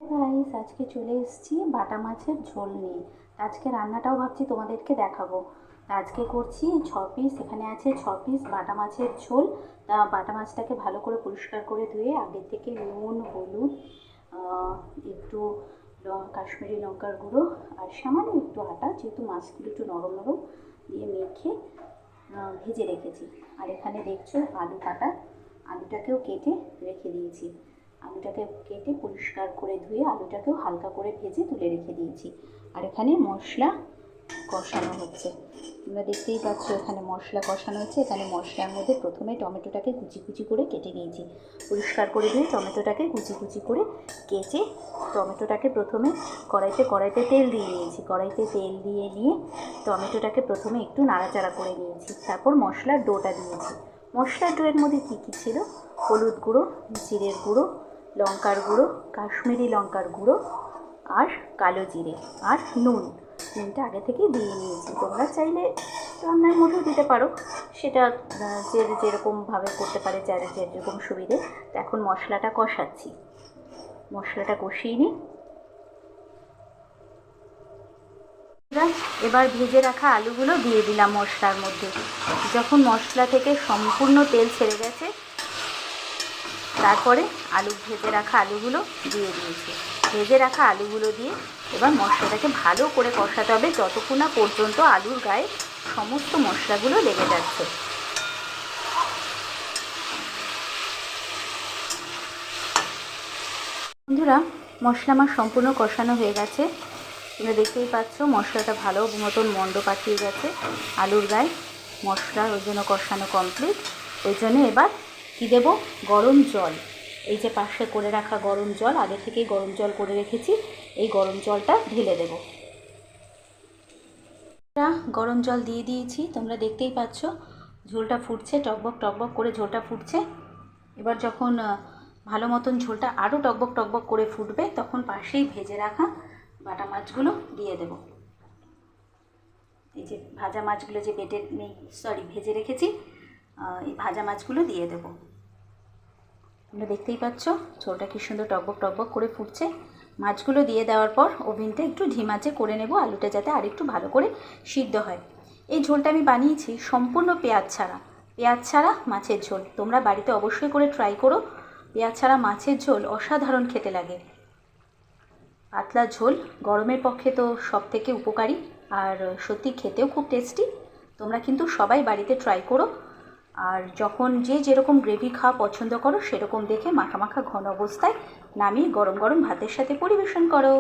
Guys, আজকে চলে এসেছি বাটা মাছের ঝোল নিয়ে। আজকে রান্নাটাও ভাবছি তোমাদেরকে দেখাবো। আজকে করছি 6 পিস, এখানে আছে 6 পিস বাটা মাছের ঝোল। বাটা মাছটাকে ভালো করে পরিষ্কার করে ধুয়ে আগে থেকে নুন, হলুদ, একটু কাশ্মীরি লঙ্কার গুঁড়ো আর সামান্য একটু আটা, যেহেতু মাছগুলো একটু নরম নরম, দিয়ে মেখে ভেজে রেখেছি। আর এখানে দেখছো আলু কাটা, আলুটাকেও কেটে রেখে দিয়েছি। আলুটাকে কেটে পরিষ্কার করে ধুয়ে আলুটাকেও হালকা করে ভেজে তুলে রেখে দিয়েছি। আর এখানে মশলা কষানো হচ্ছে, তোমরা দেখতেই পাচ্ছ এখানে মশলা কষানো হচ্ছে। এখানে মশলার মধ্যে প্রথমে টমেটোটাকে কুচি কুচি করে কেটে নিয়েছি, পরিষ্কার করে ধুয়ে টমেটোটাকে কুচি কুচি করে কেটে টমেটোটাকে প্রথমে কড়াইতে তেল দিয়ে নিয়েছি। কড়াইতে তেল দিয়ে নিয়ে টমেটোটাকে প্রথমে একটু নাড়াচাড়া করে নিয়েছি, তারপর মশলার ডোটা দিয়েছি। মশলার ডোয়ের মধ্যে কী কী ছিল? হলুদ গুঁড়ো, জিরের গুঁড়ো, লঙ্কার গুঁড়ো, কাশ্মীরি লঙ্কার গুঁড়ো আর কালো জিরে আর নুনটা আগে থেকেই দিয়ে নিয়েছি। তোমরা চাইলে রান্নার মধ্যেও দিতে পারো, সেটা যে যেরকমভাবে করতে পারে, যার যেরকম সুবিধে। তো এখন মশলাটা কষাচ্ছি, মশলাটা কষিয়ে নিই। এবার ভেজে রাখা আলুগুলো দিয়ে দিলাম মশলার মধ্যে। যখন মশলা থেকে সম্পূর্ণ তেল ছেড়ে গেছে, তারপরে ভেজে রাখা আলুগুলো দিয়ে দিয়েছি। ভেজে রাখা আলুগুলো দিয়ে এবার মশলাটাকে ভালো করে কষাতে হবে, যতক্ষণ না পর্যন্ত আলুর গায়ে সমস্ত মশলাগুলো লেগে যাচ্ছে। বন্ধুরা, মশলা আমার সম্পূর্ণ কষানো হয়ে গেছে। তোমরা দেখতেই পাচ্ছ মশলাটা ভালো মতন মন্ড পাঠিয়ে গেছে আলুর গায়ে। মশলা ওই জন্য কষানো কমপ্লিট। ওই জন্য এবার কী দেবো? গরম জল। এই যে পাশে করে রাখা গরম জল, আগে থেকেই গরম জল করে রেখেছি, এই গরম জলটা ঢেলে দেব। গরম জল দিয়ে দিয়েছি, তোমরা দেখতেই পাচ্ছ ঝোলটা ফুটছে, টকবক টকবক করে ঝোলটা ফুটছে। এবার যখন ভালো মতন ঝোলটা আরও টকবক টকবক করে ফুটবে, তখন পাশেই ভেজে রাখা বাটা মাছগুলো দিয়ে দেব। এই যে ভাজা মাছগুলো যে ভেজে রেখেছি, এই ভাজা মাছগুলো দিয়ে দেব। তোমরা দেখতেই পাচ্ছ ঝোলটা কি সুন্দর টকবক টকবক করে ফুটছে। মাছগুলো দিয়ে দেওয়ার পর ওভেনটা একটু ঢিমাচে করে নেব, আলুটা যাতে আরেকটু ভালো করে সিদ্ধ হয়। এই ঝোলটা আমি বানিয়েছি সম্পূর্ণ পেঁয়াজ ছাড়া মাছের ঝোল। তোমরা বাড়িতে অবশ্যই করে ট্রাই করো, পেঁয়াজ ছাড়া মাছের ঝোল অসাধারণ খেতে লাগে। পাতলা ঝোল গরমের পক্ষে তো সব থেকে উপকারী, আর সত্যি খেতেও খুব টেস্টি। তোমরা কিন্তু সবাই বাড়িতে ট্রাই করো। আর যখন যে যেরকম গ্রেভি খাওয়া পছন্দ করো, সেরকম দেখে মাখা মাখা ঘন অবস্থায় নামিয়ে গরম গরম ভাতের সাথে পরিবেশন করো।